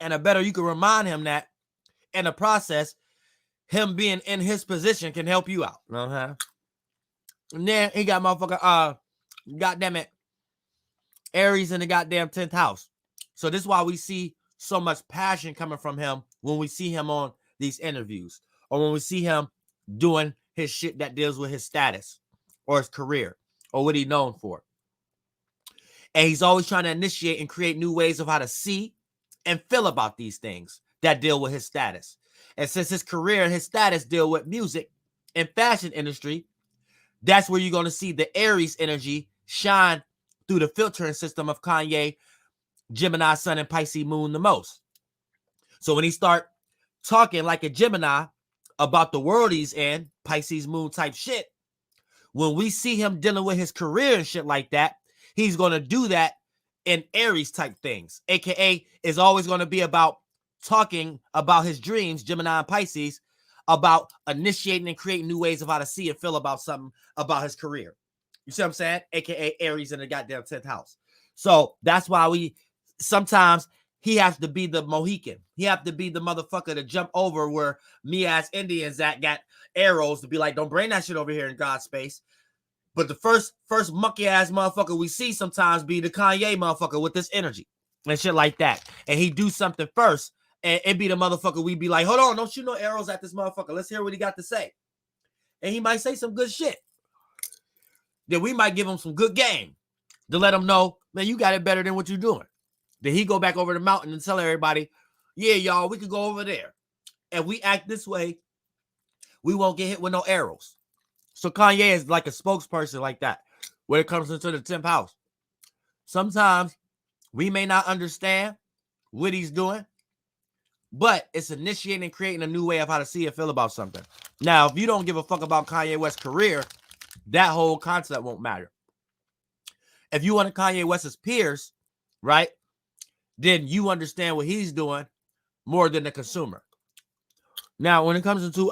And the better you can remind him that in the process, him being in his position can help you out. You know what I'm saying? And then he got motherfucker, goddamn it, Aries in the goddamn 10th house. So this is why we see so much passion coming from him when we see him on these interviews or when we see him doing his shit that deals with his status or his career or what he's known for. And he's always trying to initiate and create new ways of how to see and feel about these things that deal with his status. And since his career and his status deal with music and fashion industry, that's where you're going to see the Aries energy shine through the filtering system of Kanye, Gemini, Sun, and Pisces Moon the most. So when he start talking like a Gemini about the world he's in, Pisces Moon type shit, when we see him dealing with his career and shit like that, he's going to do that in Aries type things, aka is always going to be about talking about his dreams, Gemini and Pisces, about initiating and creating new ways of how to see and feel about something about his career. You see what I'm saying? AKA Aries in the goddamn 10th house. So that's why sometimes he has to be the Mohican. He have to be the motherfucker to jump over where me ass Indians that got arrows to be like, don't bring that shit over here in God's space. But the first monkey ass motherfucker we see sometimes be the Kanye motherfucker with this energy and shit like that. And he do something first and it be the motherfucker we be like, hold on, don't shoot no arrows at this motherfucker. Let's hear what he got to say. And he might say some good shit. Then we might give him some good game to let him know, man, you got it better than what you're doing. Then he go back over the mountain and tell everybody, yeah, y'all, we could go over there. And we act this way, we won't get hit with no arrows. So Kanye is like a spokesperson like that when it comes into the 10th house. Sometimes we may not understand what he's doing, but it's initiating and creating a new way of how to see and feel about something. Now, if you don't give a fuck about Kanye West's career, that whole concept won't matter. If you want Kanye West's peers, right, then you understand what he's doing more than the consumer. Now, when it comes into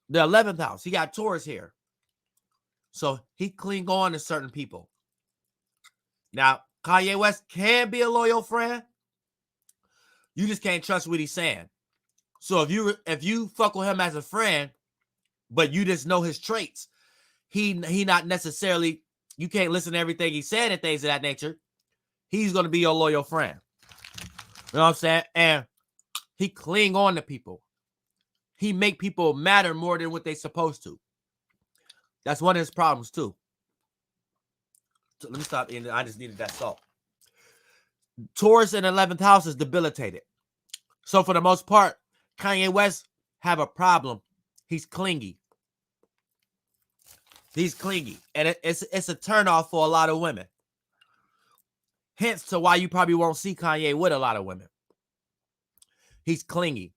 the 11th house, he got Taurus here. So he cling on to certain people. Now, Kanye West can be a loyal friend. You just can't trust what he's saying. So if you fuck with him as a friend, but you just know his traits, he not necessarily, you can't listen to everything he said and things of that nature. He's going to be your loyal friend. You know what I'm saying? And he cling on to people. He make people matter more than what they supposed to. That's one of his problems too. So let me stop eating. I just needed that salt. Taurus in the 11th house is debilitated. So for the most part, Kanye West have a problem. He's clingy. He's clingy. And it's a turnoff for a lot of women. Hence to why you probably won't see Kanye with a lot of women. He's clingy.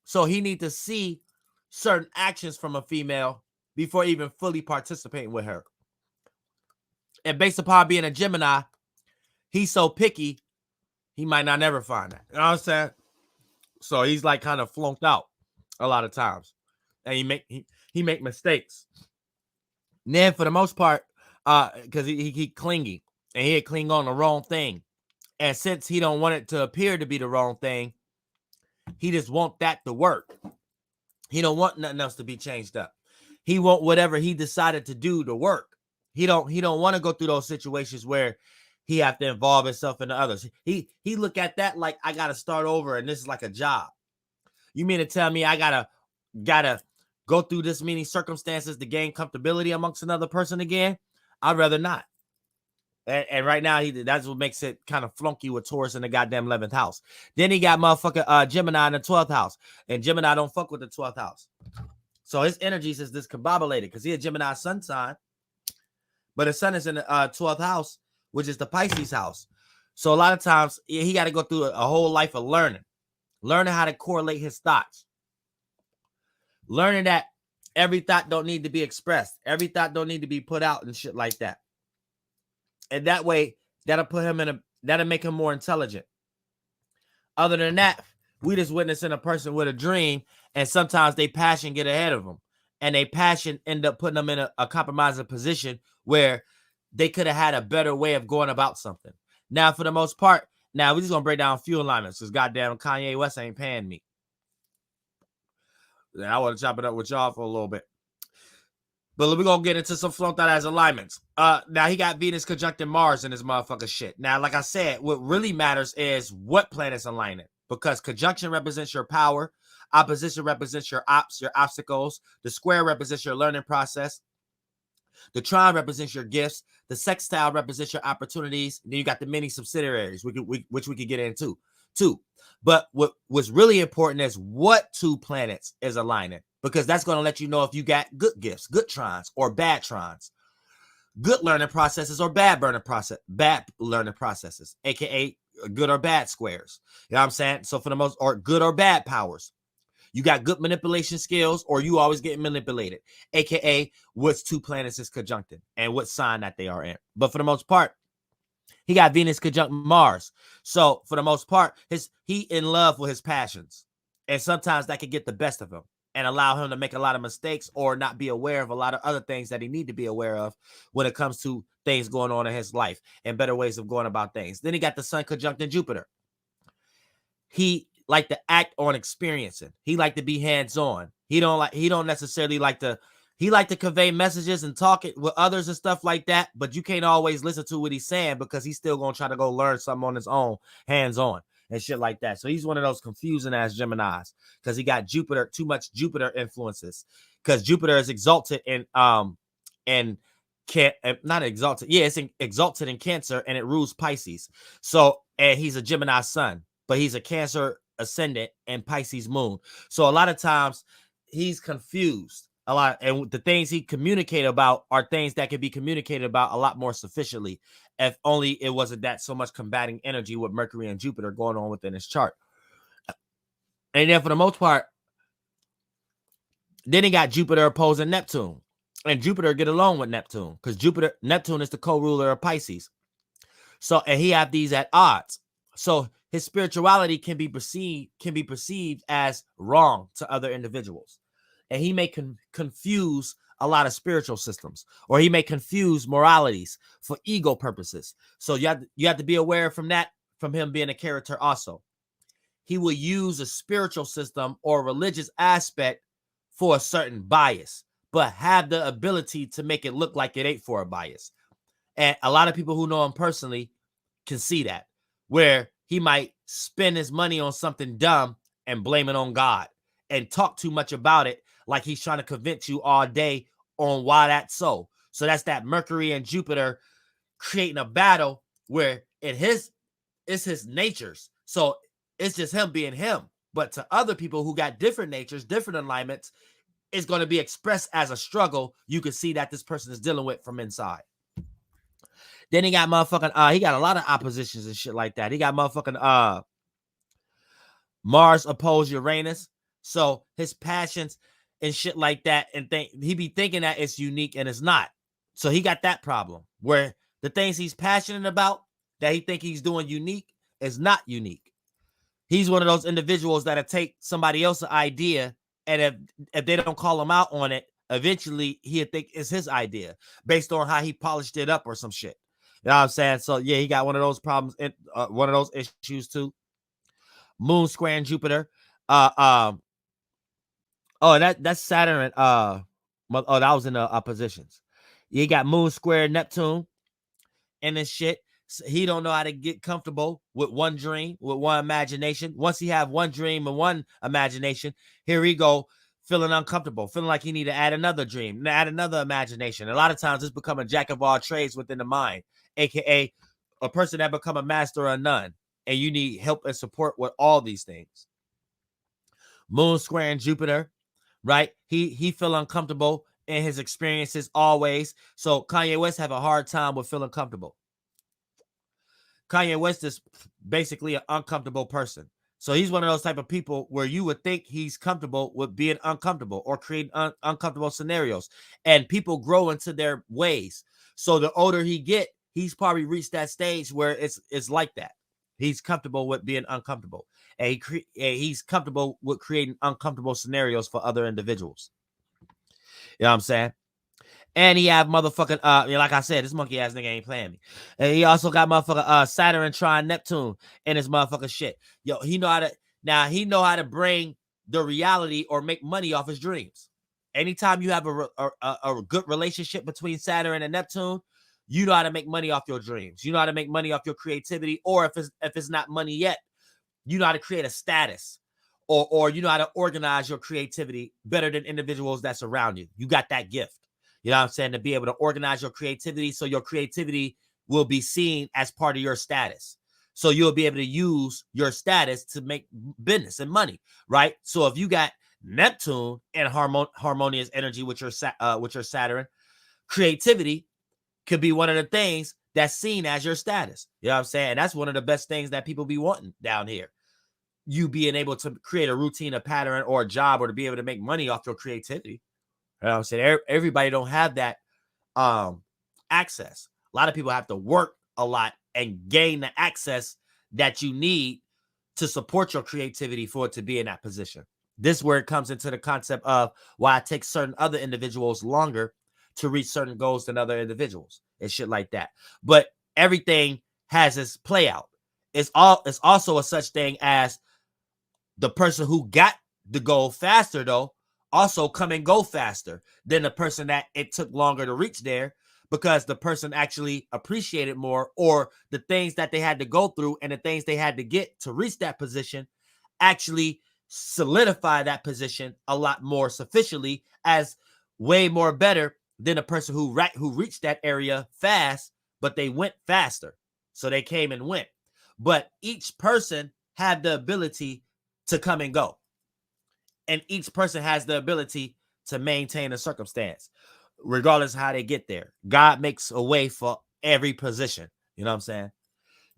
So he needs to see certain actions from a female before even fully participating with her. And based upon being a Gemini, he's so picky, he might not never find that. You know what I'm saying? So he's like kind of flunked out a lot of times. And he make mistakes. And then for the most part, because he clingy and he'll cling on the wrong thing. And since he don't want it to appear to be the wrong thing, he just want that to work. He don't want nothing else to be changed up. He want whatever he decided to do to work. He don't want to go through those situations where he have to involve himself in the others. He look at that like, I gotta start over and this is like a job. You mean to tell me I gotta go through this many circumstances to gain comfortability amongst another person again? I'd rather not. And right now, that's what makes it kind of flunky with Taurus in the goddamn 11th house. Then he got motherfucker Gemini in the 12th house. And Gemini don't fuck with the 12th house. So his energies is discombobulated because he a Gemini sun sign. But his sun is in the 12th house, which is the Pisces house. So a lot of times, he got to go through a whole life of learning. Learning how to correlate his thoughts. Learning that every thought don't need to be expressed. Every thought don't need to be put out and shit like that. And that way, that'll make him more intelligent. Other than that, we just witnessing a person with a dream, and sometimes they passion get ahead of them, and they passion end up putting them in a compromising position where they could have had a better way of going about something. Now, for the most part, now we're just gonna break down a few alignments because goddamn Kanye West ain't paying me. I want to chop it up with y'all for a little bit. But we're going to get into some flunk that has alignments. Now, he got Venus conjuncting Mars in his motherfucker shit. Now, like I said, what really matters is what planets aligning. Because conjunction represents your power. Opposition represents your obstacles. The square represents your learning process. The trine represents your gifts. The sextile represents your opportunities. And then you got the many subsidiaries, which we could get into too. But what's really important is what two planets is aligning, because that's going to let you know if you got good gifts, good trines, or bad trines, good learning processes or bad learning processes, aka good or bad squares. You know what I'm saying? So for the most, or good or bad powers. You got good manipulation skills, or you always get manipulated, aka what's two planets is conjuncting and what sign that they are in. But for the most part, he got Venus conjunct Mars. So for the most part, he in love with his passions. And sometimes that can get the best of him and allow him to make a lot of mistakes or not be aware of a lot of other things that he need to be aware of when it comes to things going on in his life and better ways of going about things. Then he got the Sun conjunct in Jupiter. He like to act on experiencing. He like to be hands-on. He don't necessarily like to convey messages and talk it with others and stuff like that, but you can't always listen to what he's saying because he's still going to try to go learn something on his own, hands-on and shit like that. So he's one of those confusing ass Geminis because he got Jupiter, too much Jupiter influences, because Jupiter is exalted in not exalted. Yeah, it's exalted in Cancer and it rules Pisces. So, and he's a Gemini sun, but he's a Cancer ascendant and Pisces moon. So a lot of times he's confused a lot, and the things he communicate about are things that can be communicated about a lot more sufficiently if only it wasn't that so much combating energy with Mercury and Jupiter going on within his chart. And then for the most part, then he got Jupiter opposing Neptune, and Jupiter get along with Neptune because Neptune is the co-ruler of Pisces. So, and he have these at odds. So his spirituality can be perceived as wrong to other individuals. And he may confuse a lot of spiritual systems, or he may confuse moralities for ego purposes. So you have to be aware from him being a character also. He will use a spiritual system or religious aspect for a certain bias, but have the ability to make it look like it ain't for a bias. And a lot of people who know him personally can see that, where he might spend his money on something dumb and blame it on God and talk too much about it, like he's trying to convince you all day on why that's so. So that's that Mercury and Jupiter creating a battle where it's his natures. So it's just him being him. But to other people who got different natures, different alignments, it's going to be expressed as a struggle you can see that this person is dealing with from inside. Then he got motherfucking, he got a lot of oppositions and shit like that. He got motherfucking Mars opposed Uranus. So his passions and shit like that, and he be thinking that it's unique and it's not. So he got that problem where the things he's passionate about that he think he's doing unique is not unique. He's one of those individuals that'll take somebody else's idea, and if they don't call him out on it, eventually he'll think it's his idea based on how he polished it up or some shit. You know what I'm saying? So yeah, he got one of those problems, one of those issues too. Moon square and Jupiter. That's Saturn. That was in the positions. You got Moon square Neptune and this shit. So he don't know how to get comfortable with one dream, with one imagination. Once he have one dream and one imagination, here he go, feeling uncomfortable, feeling like he need to add another dream, add another imagination. A lot of times it's become a jack of all trades within the mind, aka a person that become a master of none, and you need help and support with all these things. Moon square and Jupiter, right? He feel uncomfortable in his experiences always. So Kanye West have a hard time with feeling comfortable. Kanye West is basically an uncomfortable person. So he's one of those type of people where you would think he's comfortable with being uncomfortable or creating uncomfortable scenarios. And people grow into their ways. So the older he get, he's probably reached that stage where it's like that. He's comfortable with being uncomfortable, and he's comfortable with creating uncomfortable scenarios for other individuals. You know what I'm saying? And he have motherfucking like I said, this monkey ass nigga ain't playing me. And he also got motherfucking Saturn trine Neptune in his motherfucking shit. Yo, he know how to bring the reality or make money off his dreams. Anytime you have a good relationship between Saturn and Neptune, you know how to make money off your dreams. You know how to make money off your creativity, or if it's not money yet, you know how to create a status, or you know how to organize your creativity better than individuals that's around you. You got that gift. You know what I'm saying? To be able to organize your creativity so your creativity will be seen as part of your status. So you'll be able to use your status to make business and money, right? So if you got Neptune and harmonious energy with your Saturn, creativity could be one of the things that's seen as your status. You know what I'm saying? And that's one of the best things that people be wanting down here. You being able to create a routine, a pattern, or a job, or to be able to make money off your creativity. You know what I'm saying? Everybody don't have that access. A lot of people have to work a lot and gain the access that you need to support your creativity for it to be in that position. This is where it comes into the concept of why it takes certain other individuals longer to reach certain goals than other individuals and shit like that. But everything has its play out. It's also a such thing as the person who got the goal faster, though, also come and go faster than the person that it took longer to reach there, because the person actually appreciated more, or the things that they had to go through and the things they had to get to reach that position actually solidify that position a lot more sufficiently, as way more better than a person who reached that area fast, but they went faster. So they came and went. But each person had the ability to come and go. And each person has the ability to maintain a circumstance, regardless of how they get there. God makes a way for every position. You know what I'm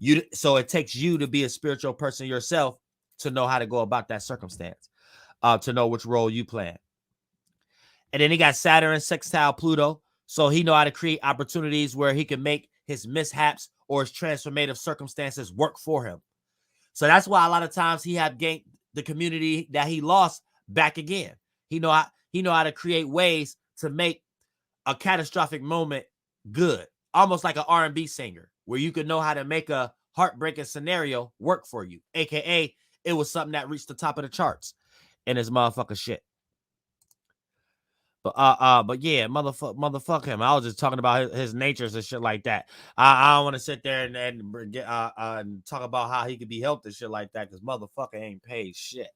saying? So it takes you to be a spiritual person yourself to know how to go about that circumstance, to know which role you play. And then he got Saturn sextile Pluto. So he know how to create opportunities where he can make his mishaps or his transformative circumstances work for him. So that's why a lot of times he have gained the community that he lost back again. He know how to create ways to make a catastrophic moment good, almost like an R&B singer, where you could know how to make a heartbreaking scenario work for you, aka it was something that reached the top of the charts in his motherfucker shit. But yeah, motherfuck him. I was just talking about his natures and shit like that. I don't want to sit there and talk about how he could be helped and shit like that, because motherfucker ain't paid shit.